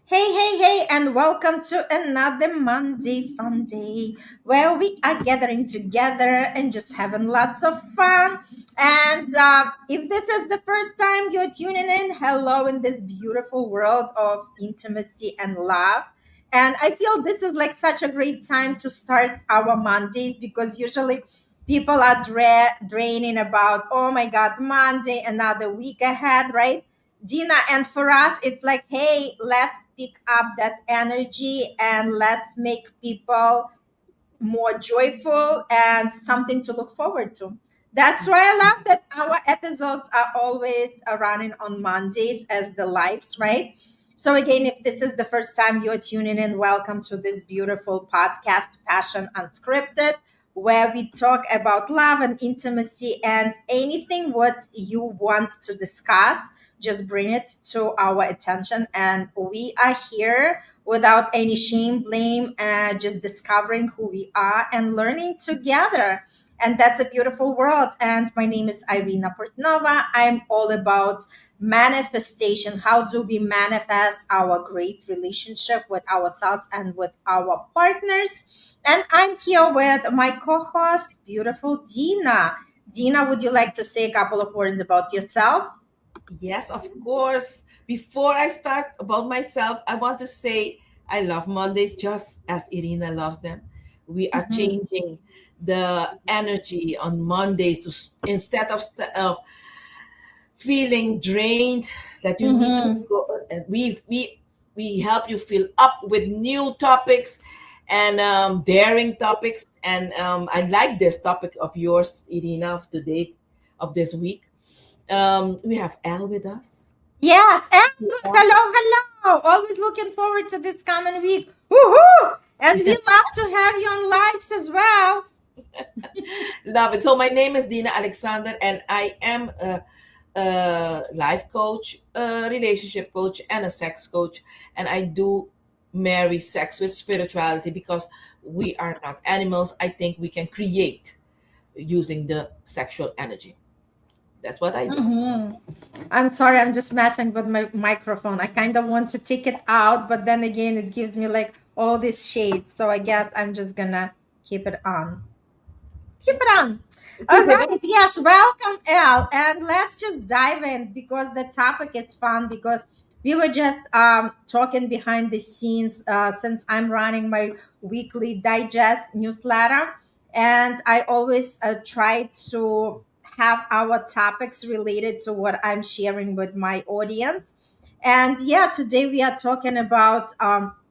Hey, and welcome to another Monday Fun Day where we are gathering together and just having lots of fun. And if this is the first time you're tuning in, hello in this beautiful world of intimacy and love. And I feel this is like such a great time to start our Mondays because usually people are draining about, oh my God, Monday, another week ahead, right? Dina, and for us, it's like, hey, let's pick up that energy and let's make people more joyful and something to look forward to. That's why I love that our episodes are always running on Mondays as the lives, right? So, again, if this is the first time you're tuning in, welcome to this beautiful podcast, Passion Unscripted, where we talk about love and intimacy and anything what you want to discuss. Just bring it to our attention, and we are here without any shame, blame, and just discovering who we are and learning together. And that's a beautiful world. And my name is Irina Portnova. I'm all about manifestation. How do we manifest our great relationship with ourselves and with our partners? And I'm here with my co host, beautiful Dina. Dina, would you like to say a couple of words about yourself? Yes, of course. Before I start about myself, I want to say I love Mondays just as Irina loves them. We are Mhm. changing the energy on Mondays instead of feeling drained that you need to Mhm. go. We help you fill up with new topics and daring topics. And I like this topic of yours, Irina, of today, of this week. We have Elle with us. Yes, and good. Yeah. Hello. Always looking forward to this coming week. Woohoo! And we love to have you on lives as well. Love it. So my name is Dina Alexander, and I am a life coach, a relationship coach, and a sex coach. And I do marry sex with spirituality because we are not animals. I think we can create using the sexual energy. That's what I do. Mhm. I'm sorry, I'm just messing with my microphone. I kind of want to take it out, but then again, it gives me like all this shade. So I guess I'm just gonna keep it on. Keep it on. All Keep it. right. Yes. Welcome, Elle. And let's just dive in because the topic is fun because we were just talking behind the scenes since I'm running my weekly digest newsletter. And I always try to have our topics related to what I'm sharing with my audience. And yeah, today we are talking about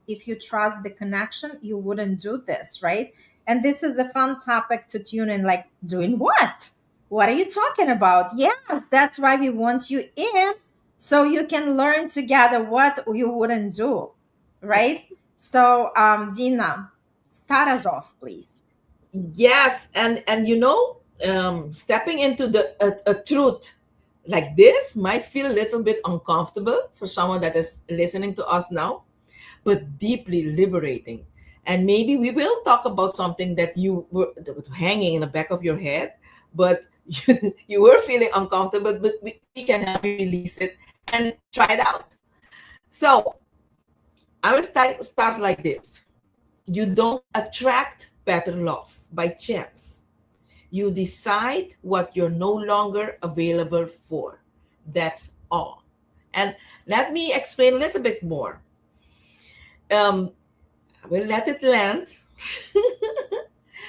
if you trust the connection, you wouldn't do this, right? And this is a fun topic to tune in, like, doing what? What are you talking about? Yeah, that's why we want you in so you can learn together what you wouldn't do, right? Yes. So, Dina, start us off, please. Yes, and stepping into a truth like this might feel a little bit uncomfortable for someone that is listening to us now, but deeply liberating. And maybe we will talk about something that was hanging in the back of your head, but you were feeling uncomfortable, but we can help you release it and try it out. So I will start like this. You don't attract better love by chance. You decide what you're no longer available for. That's all. And let me explain a little bit more. Um, I will let it land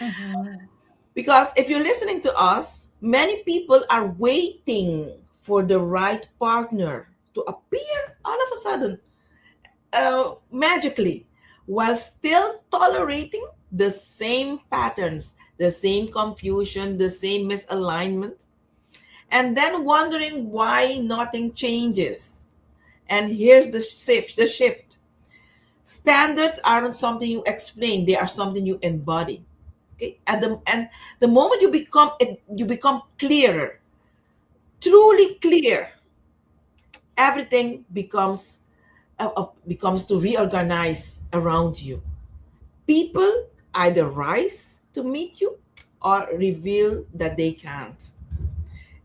Mhm. because if you're listening to us, many people are waiting for the right partner to appear all of a sudden, magically, while still tolerating the same patterns, the same confusion, the same misalignment, and then wondering why nothing changes. And here's the shift. Standards aren't something you explain, they are something you embody. Okay? And the moment you become clearer, truly clear, everything becomes to reorganize around you. People either rise to meet you or reveal that they can't.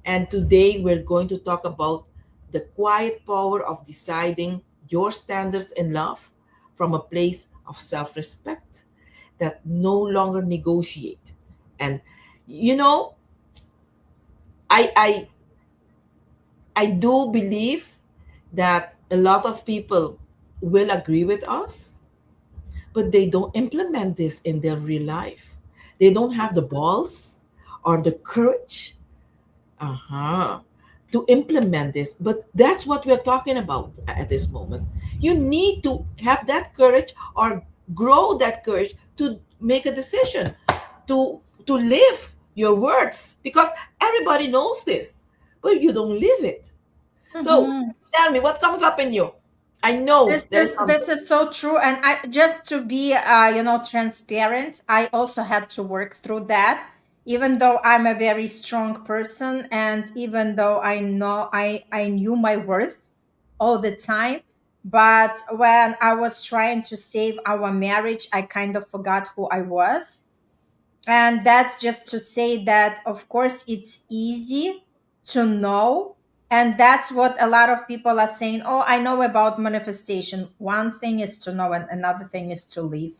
And today we're going to talk about the quiet power of deciding your standards in love from a place of self respect that no longer negotiate. And you know, I, I, I do believe that a lot of people will agree with us, but they don't implement this in their real life. They don't have the balls or the courage, uh-huh, to implement this. But that's what we're talking about at this moment. You need to have that courage or grow that courage to make a decision, to live your words, because everybody knows this, but you don't live it. So Mhm. tell me what comes up in you. I know This there's is something. this is so true, and I just to be transparent. I also had to work through that, even though I'm a very strong person, and even though I knew my worth all the time. But when I was trying to save our marriage, I kind of forgot who I was. And that's just to say that, of course, it's easy to know. And that's what a lot of people are saying. Oh, I know about manifestation. One thing is to know, and another thing is to live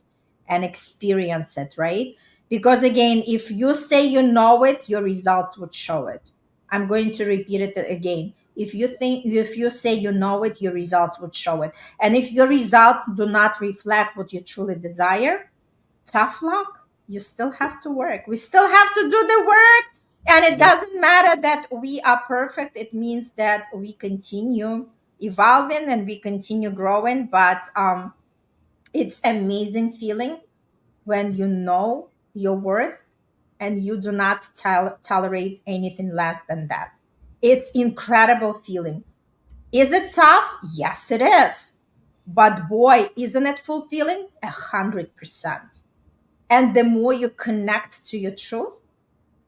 and experience it, right? Because again, if you say you know it, your results would show it. I'm going to repeat it again. If you say you know it, your results would show it. And if your results do not reflect what you truly desire, tough luck. You still have to work. We still have to do the work. And it Yeah. doesn't matter that we are perfect. It means that we continue evolving and we continue growing. But it's amazing feeling when you know your worth and you do not tolerate anything less than that. It's incredible feeling. Is it tough? Yes, it is. But boy, isn't it fulfilling? 100%. And the more you connect to your truth,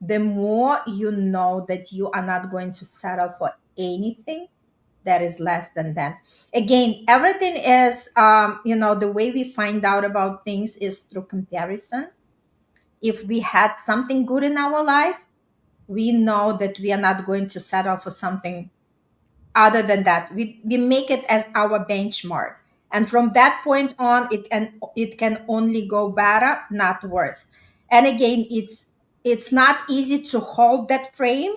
the more you know that you are not going to settle for anything that is less than that. Again, everything is, the way we find out about things is through comparison. If we had something good in our life, we know that we are not going to settle for something other than that. We make it as our benchmark, and from that point on it can only go better, not worse. And again, it's not easy to hold that frame.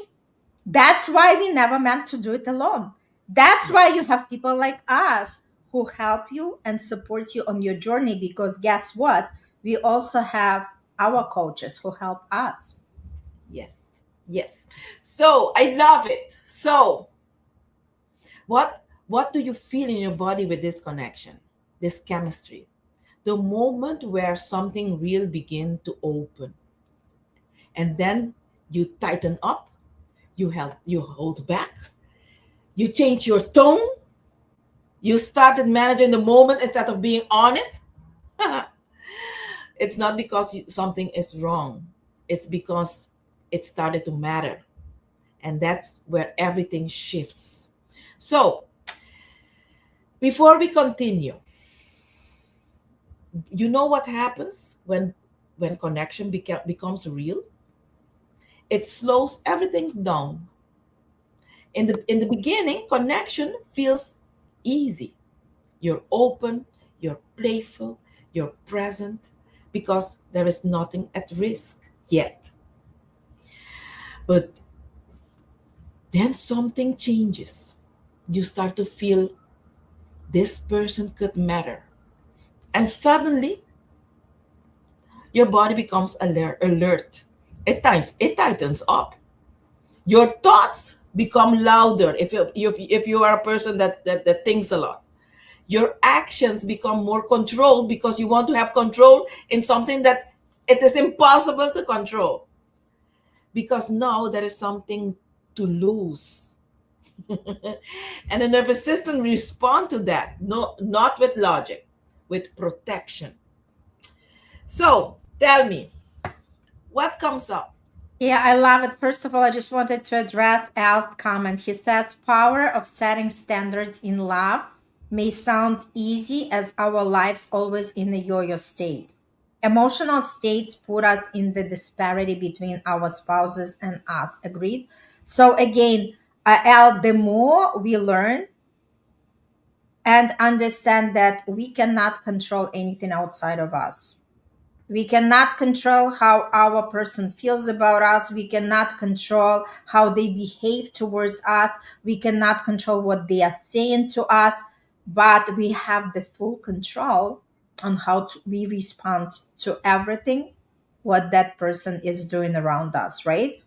That's why we never meant to do it alone. That's why you have people like us who help you and support you on your journey, because guess what, we also have our coaches who help us. Yes. Yes. So I love it. So what do you feel in your body with this connection, this chemistry? The moment where something real begin to open, and then you tighten up, you hold back, you change your tone, you started managing the moment instead of being on it. It's not because something is wrong. It's because it started to matter. And that's where everything shifts. So, before we continue, you know what happens when connection becomes real? It slows everything down. In the beginning, connection feels easy. You're open, you're playful, you're present, because there is nothing at risk yet. But then something changes. You start to feel this person could matter. And suddenly your body becomes alert. It tightens up. Your thoughts become louder if you are a person that thinks a lot. Your actions become more controlled because you want to have control in something that it is impossible to control, because now there is something to lose. And the nervous system respond to that, no, not with logic, with protection. So tell me, what comes up? Yeah, I love it. First of all, I just wanted to address Al's comment. He says, power of setting standards in love may sound easy as our lives always in a yo-yo state. Emotional states put us in the disparity between our spouses and us. Agreed? So again, Al, the more we learn and understand that we cannot control anything outside of us. We cannot control how our person feels about us. We cannot control how they behave towards us. We cannot control what they are saying to us, but we have the full control on how we respond to everything what that person is doing around us, right?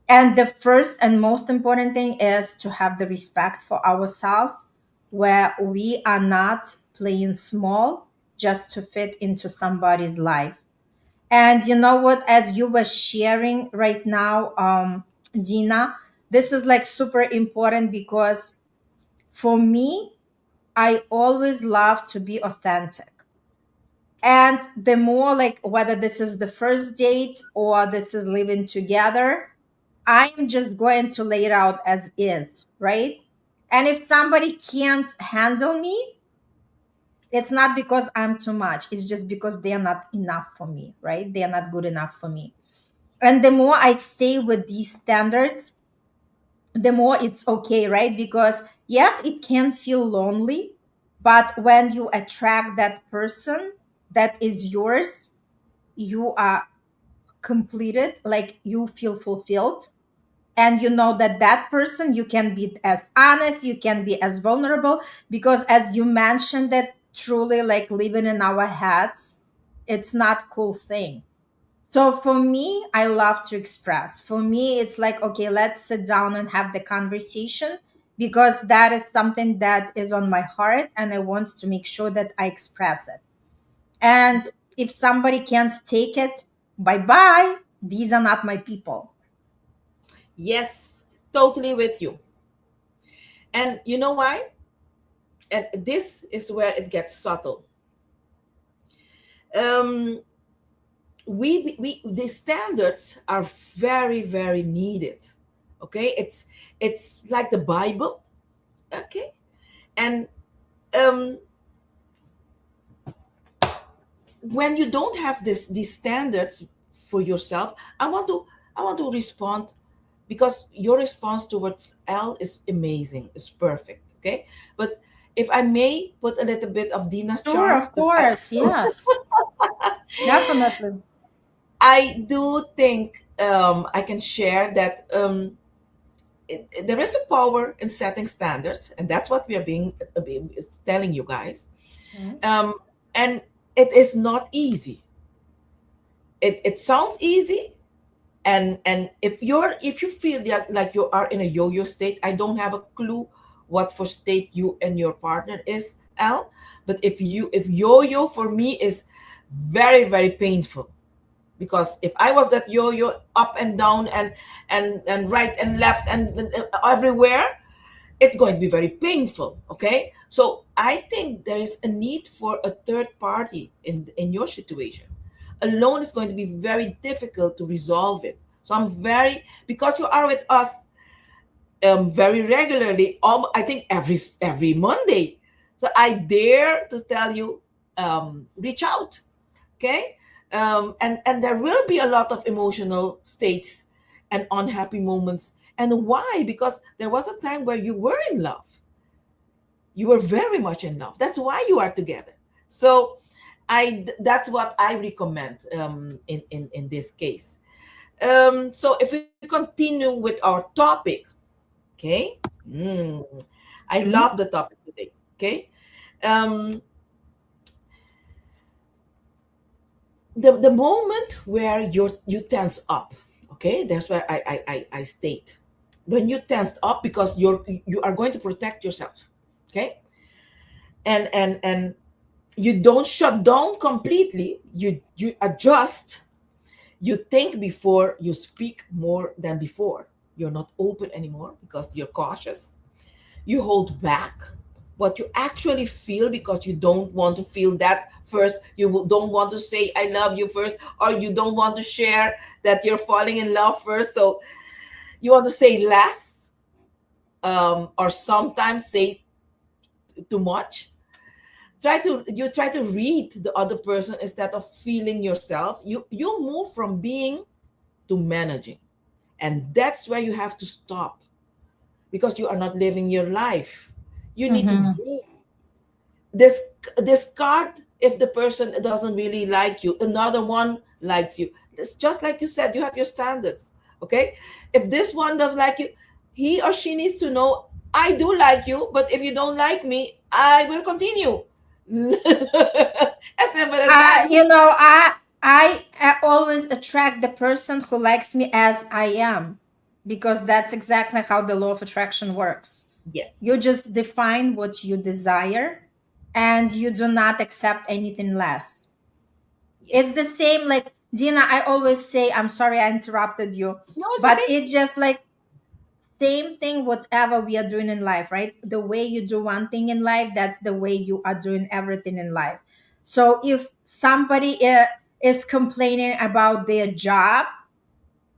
And the first and most important thing is to have the respect for ourselves, where we are not playing small just to fit into somebody's life. And you know what? As you were sharing right now, Dina, this is like super important because for me, I always love to be authentic. And the more, like, whether this is the first date or this is living together, I am just going to lay it out as is, right? And if somebody can't handle me, it's not because I'm too much. It's just because they're not enough for me, right? They're not good enough for me. And the more I stay with these standards, the more it's okay, right? Because yes, it can feel lonely, but when you attract that person that is yours, you are completed, like you feel fulfilled. And you know that that person, you can be as honest, you can be as vulnerable, because as you mentioned, that truly like living in our heads, it's not cool thing. So for me, I love to express. For me, it's like, okay, let's sit down and have the conversation, because that is something that is on my heart and I want to make sure that I express it. And if somebody can't take it, bye bye. These are not my people. Yes, totally with you. And you know why? And this is where it gets subtle. Um, we the standards are very, very needed. Okay, it's like the Bible. Okay, and um, when you don't have these standards for yourself, I want to respond, because your response towards L is amazing, it's perfect. Okay, but if I may put a little bit of Dina's Sure, charm, of because course. Yes, definitely. I do think I can share that there is a power in setting standards, and that's what we are being is telling you guys. Mhm. Um, and it is not easy. It sounds easy, and if you feel like you are in a yo-yo state, I don't have a clue what for state you and your partner is, Al. But if yo-yo for me is very, very painful, because if I was that yo-yo up and down and right and left and everywhere, it's going to be very painful. Okay, so I think there is a need for a third party in your situation. Alone is going to be very difficult to resolve it. So I'm very, because you are with us very regularly, I think every Monday. So I dare to tell you, reach out. Okay, and there will be a lot of emotional states and unhappy moments. And why? Because there was a time where you were in love, you were very much in love, that's why you are together. So that's what I recommend in this case. So if we continue with our topic, okay. mm, I love Mhm. the topic today. Okay, um, the moment where you tense up, okay, that's where I state, when you tense up, because you are going to protect yourself. Okay, and you don't shut down completely, you adjust, you think before you speak more than before, you're not open anymore because you're cautious, you hold back what you actually feel, because you don't want to feel that first, don't want to say I love you first, or you don't want to share that you're falling in love first, so you want to say less, or sometimes say too much. Try to read the other person instead of feeling yourself. You move from being to managing, and that's where you have to stop, because you are not living your life. You need to Mhm. breathe. this discard if the person doesn't really like you, another one likes you. It's just like you said, you have your standards. Okay, if this one doesn't like you, he or she needs to know, I do like you, but if you don't like me, I will continue. As simple as that. I always attract the person who likes me as I am, because that's exactly how the law of attraction works. Yes. You just define what you desire, and you do not accept anything less. Yes. It's the same, like, Dina, I always say, I'm sorry I interrupted you, No, it's but okay. it's just like same thing, whatever we are doing in life, right? The way you do one thing in life, that's the way you are doing everything in life. So if somebody is complaining about their job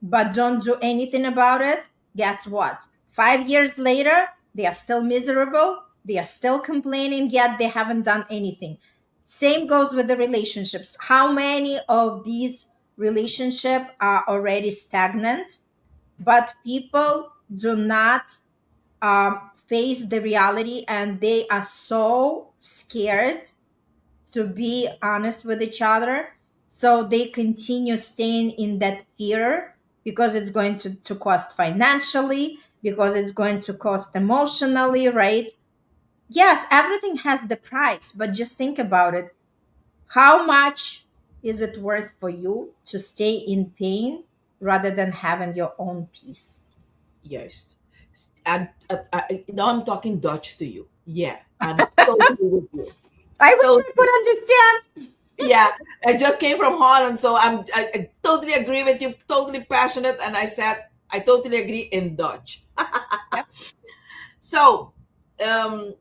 but don't do anything about it, guess what? 5 years later, they are still miserable, they are still complaining, yet they haven't done anything. Same goes with the relationships. How many of these relationships are already stagnant, but people do not face the reality, and they are so scared to be honest with each other, so they continue staying in that fear, because it's going to cost financially, because it's going to cost emotionally, right? Yes, everything has the price, but just think about it. How much is it worth for you to stay in pain rather than having your own peace? Yes. Now I'm talking Dutch to you. Yeah, I'm totally with you. I wish So I could understand. yeah, I just came from Holland, so I totally agree with you. Totally passionate, and I said I totally agree in Dutch. Yep. So, um,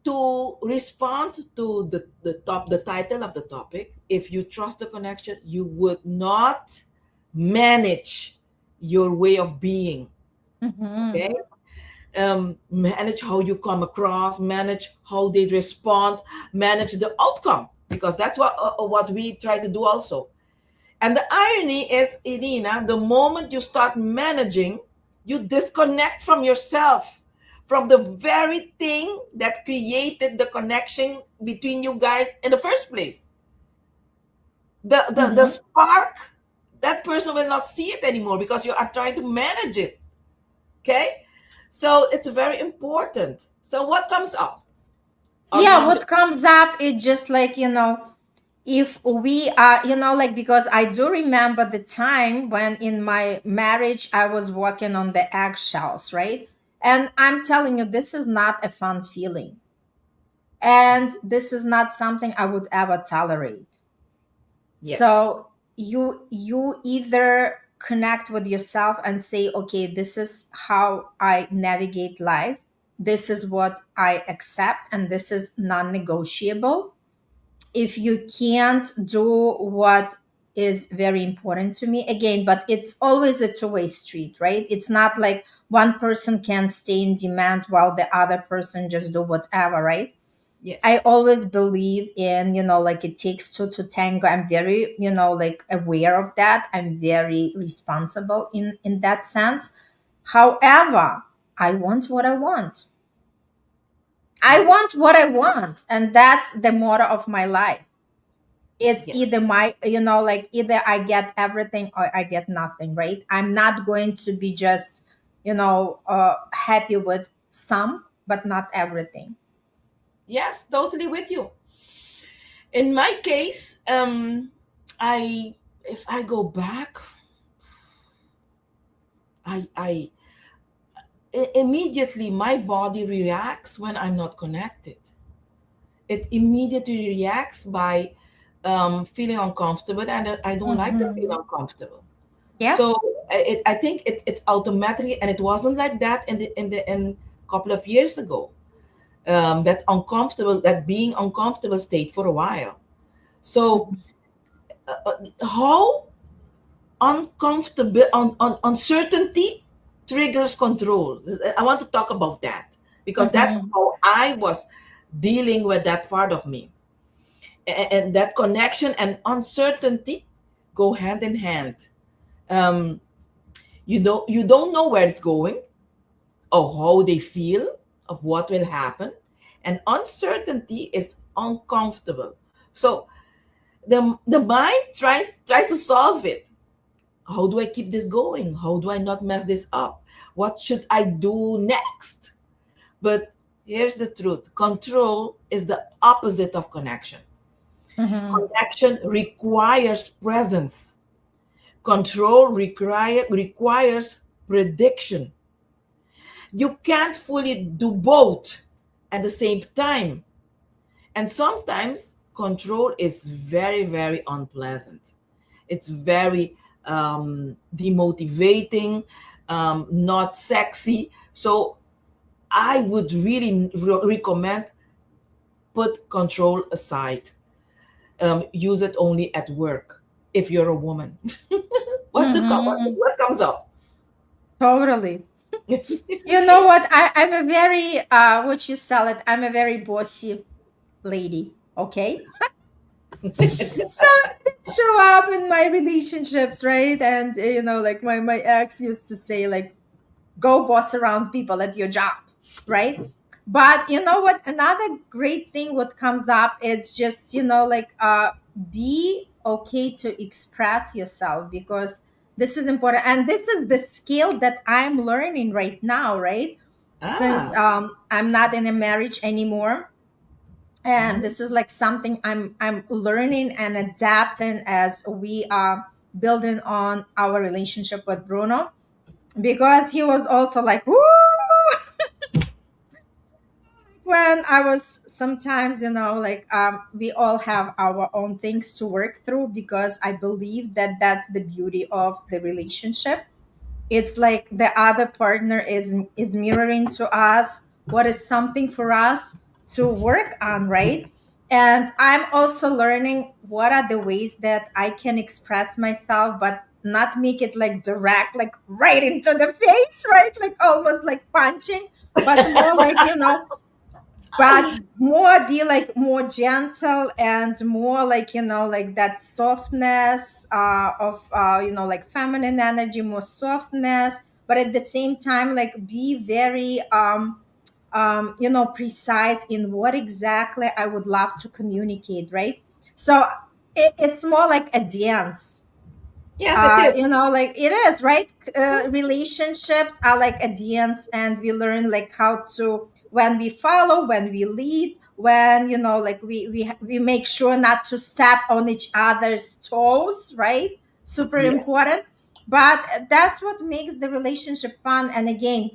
to respond to the title of the topic, if you trust the connection, you would not manage your way of being. Mhm. Okay, manage how you come across, manage how they respond, manage the outcome, because that's what we try to do also. And the irony is, Irina, the moment you start managing, you disconnect from yourself, from the very thing that created the connection between you guys in the first place. The Mhm. spark, that person will not see it anymore because you are trying to manage it. Okay? So it's very important. So what comes up? Or you Yeah, want me to? what comes up is just like, if we are, like, because I do remember the time when in my marriage I was walking on the eggshells, right? And I'm telling you, this is not a fun feeling. And this is not something I would ever tolerate. Yes. So you either connect with yourself and say, okay, this is how I navigate life. This is what I accept, and this is non-negotiable. If you can't do what is very important to me, again, but it's always a two-way street, right? It's not like one person can stay in demand while the other person just do whatever, right? I Yes. always believe in, like, it takes two to tango. I'm very, like, aware of that. I'm very responsible in that sense. However, I want what I want. I Yes. want what I want, and that's the motto of my life. It's Yes. either like, either I get everything or I get nothing, right? I'm not going to be just, happy with some, but not everything. Yes, totally with you. In my case, I if I go back, I immediately my body reacts when I'm not connected. It immediately reacts by feeling uncomfortable, and I don't like to feel Mhm. uncomfortable. Yeah. So I think it's automatically, and it wasn't like that in a couple of years ago. That uncomfortable, that being uncomfortable stayed for a while. So how uncomfortable uncertainty triggers control. I want to talk about that because that's Mhm. how I was dealing with that part of me. And that connection and uncertainty go hand in hand. um, you don't know where it's going or how they feel of what will happen, And uncertainty is uncomfortable. So the mind tries to solve it. How do I keep this going? How do I not mess this up? What should I do next? But here's the truth: control is the opposite of connection. Mhm. Connection requires presence, control requires prediction. You can't fully do both at the same time. And sometimes control is very, very unpleasant. It's very demotivating, not sexy. So I would really recommend put control aside. Use it only at work if you're a woman. Mhm. What comes up? Totally. You know what? I'm a very what you sell it. I'm a very bossy lady. Okay. So it show up in my relationships, right? And like my ex used to say, like, go boss around people at your job, right? But you know what? Another great thing what comes up is just like be okay to express yourself, because this is important, and this is the skill that I'm learning right now, right? Since Ah. I'm not in a marriage anymore, and Mhm. this is like something I'm learning and adapting as we are building on our relationship with Bruno, because he was also like, woo, when I was sometimes, like we all have our own things to work through, because I believe that that's the beauty of the relationship. It's like the other partner is mirroring to us what is something for us to work on, right? And I'm also learning what are the ways that I can express myself, but not make it like direct, like right into the face, right? Like almost like punching, but more like, but more be like more gentle, and more like like that softness of like feminine energy, more softness, but at the same time like be very precise in what exactly I would love to communicate, right? So it's more like a dance. Yes, it is. Like it is, right? Relationships are like a dance, and we learn like how to, when we follow, when we lead, when like we make sure not to step on each other's toes, right? Super Yeah. important. But that's what makes the relationship fun. And again,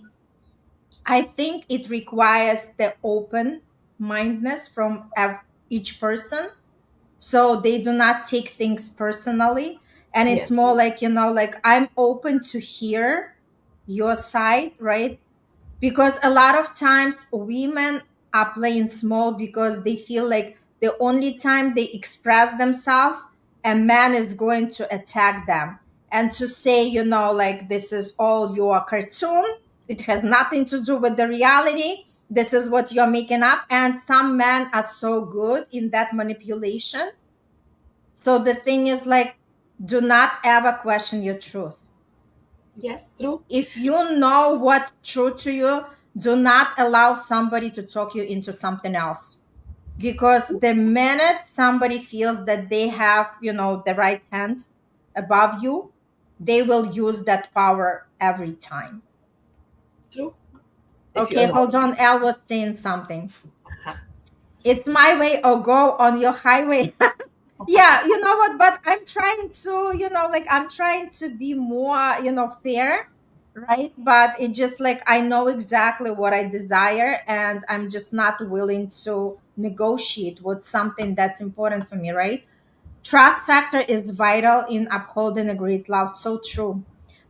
I think it requires the open mindedness from each person, so they do not take things personally. And it's Yes. more like like I'm open to hear your side, right? Because a lot of times women are playing small, because they feel like the only time they express themselves, a man is going to attack them and to say, like, this is all your cartoon, it has nothing to do with the reality, this is what you're making up. And some men are so good in that manipulation. So the thing is like, do not ever question your truth. Yes, true. If you know what's true to you, do not allow somebody to talk you into something else. Because the minute somebody feels that they have, the right hand above you, they will use that power every time. True. If you Okay, allow. hold on. Elle was saying something. It's my way or go on your highway. Yeah, you know what? But I'm trying to, like I'm trying to be more, fair, right? But it just like I know exactly what I desire, and I'm just not willing to negotiate with something that's important for me, right? Trust factor is vital in upholding a great love. So true.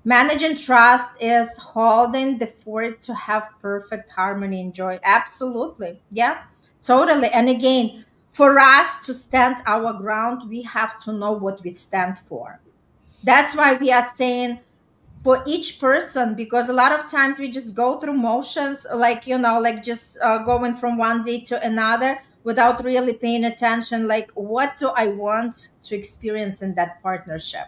Managing trust is holding the fort to have perfect harmony and joy. Absolutely. Yeah, totally. And again, for us to stand our ground, we have to know what we stand for. That's why we are saying for each person, because a lot of times we just go through motions, like like just going from one day to another without really paying attention, like what do I want to experience in that partnership,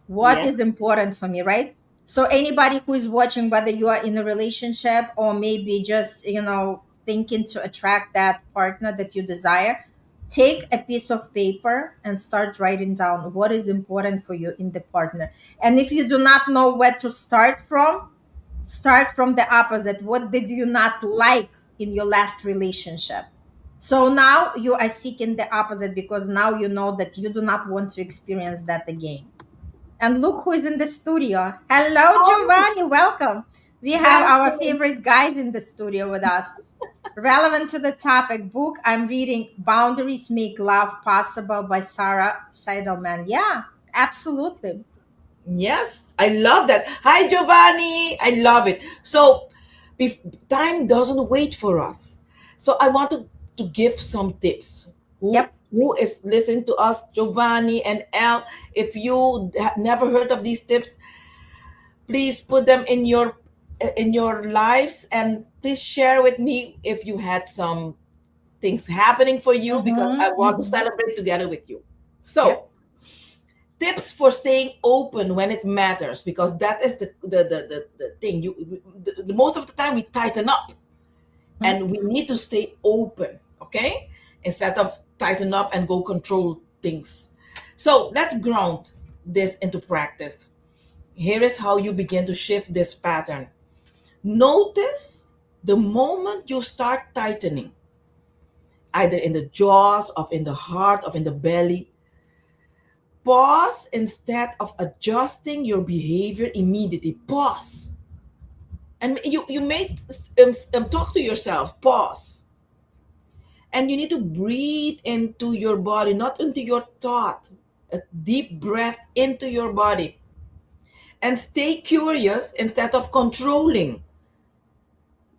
what Yes. is important for me, right? So anybody who is watching, whether you are in a relationship or maybe just thinking to attract that partner that you desire, take a piece of paper and start writing down what is important for you in the partner. And if you do not know where to start from the opposite. What did you not like in your last relationship? So now you are seeking the opposite because now you know that you do not want to experience that again. And look who is in the studio. Hello, Oh, Giovanni. Welcome. We have yes. our favorite guys in the studio with us. Relevant to the topic, book I'm reading, Boundaries Make Love Possible by Sarah Seidelman. Yeah, absolutely. Yes, I love that. Hi, Giovanni. I love it. So, time doesn't wait for us. So, I want to give some tips. Who Yep. who is listening to us, Giovanni and El? If you have never heard of these tips, please put them in your lives, and please share with me if you had some things happening for you, because Mm-hmm, I want to mm-hmm. celebrate together with you. Yep. So, tips for staying open when it matters, because that is the thing. The most of the time we tighten up, Mhm. and we need to stay open, okay, instead of tighten up and go control things. So let's ground this into practice. Here is how you begin to shift this pattern. Notice the moment you start tightening, either in the jaws, of in the heart, of in the belly. Pause instead of adjusting your behavior immediately. Pause. And you may talk to yourself. Pause. And you need to breathe into your body, not into your thought. A deep breath into your body. And stay curious instead of controlling.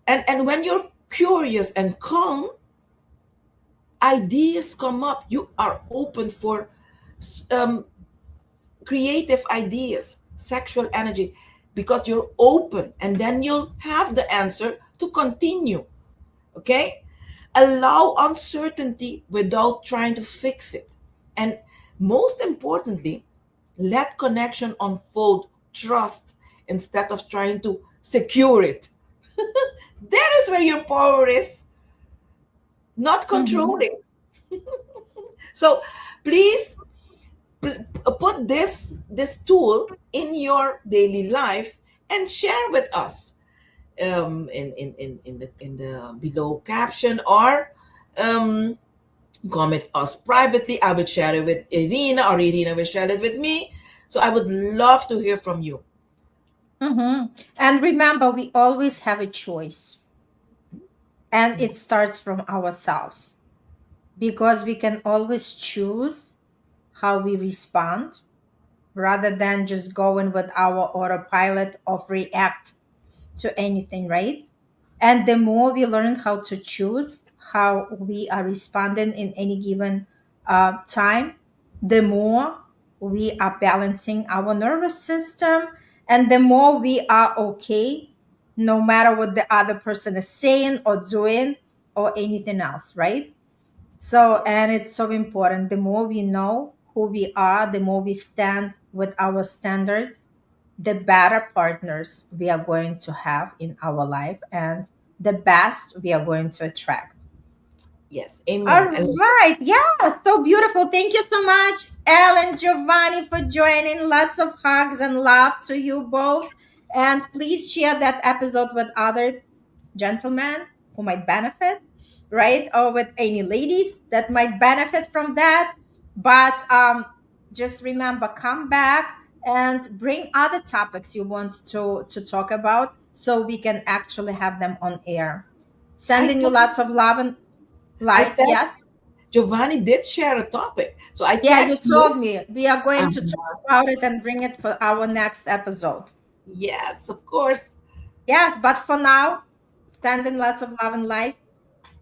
And when you're curious and calm, ideas come up. You are open for um, creative ideas, sexual energy, because you're open, and then you'll have the answer to continue. Okay? Allow uncertainty without trying to fix it. And most importantly, let connection unfold, trust instead of trying to secure it. That is where your power is, not Mm-hmm. controlling. So please put this tool in your daily life and share with us, in the below caption, or um, comment us privately. I will share it with Irina, or Irina will share it with me. So I would love to hear from you. Mm-hmm. And remember, we always have a choice, and it starts from ourselves because we can always choose how we respond rather than just going with our autopilot of react to anything, right? And the more we learn how to choose how we are responding in any given time, the more we are balancing our nervous system, and the more we are okay, no matter what the other person is saying or doing or anything else, right? So, and it's so important. The more we know who we are, the more we stand with our standards, the better partners we are going to have in our life and the best we are going to attract. Yes, All amen. And right. Yeah. So beautiful. Thank you so much, Elle and Giovanni, for joining. Lots of hugs and love to you both. And please share that episode with other gentlemen who might benefit, right? Or with any ladies that might benefit from that. But just remember, come back and bring other topics you want to talk about so we can actually have them on air. I Sending you thought lots of love and I light. thought Yes. Giovanni did share a topic, so I Yeah, you text you. told me we are going to talk about it and bring it for our next episode. Yes, of course. Yes, but for now, stand in lots of love and light.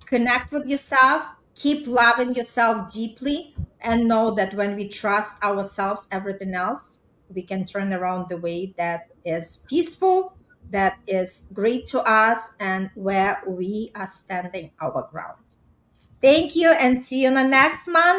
Connect with yourself. Keep loving yourself deeply, and know that when we trust ourselves, everything else we can turn around the way that is peaceful, that is great to us, and where we are standing our ground. Thank you, and see you in the next month.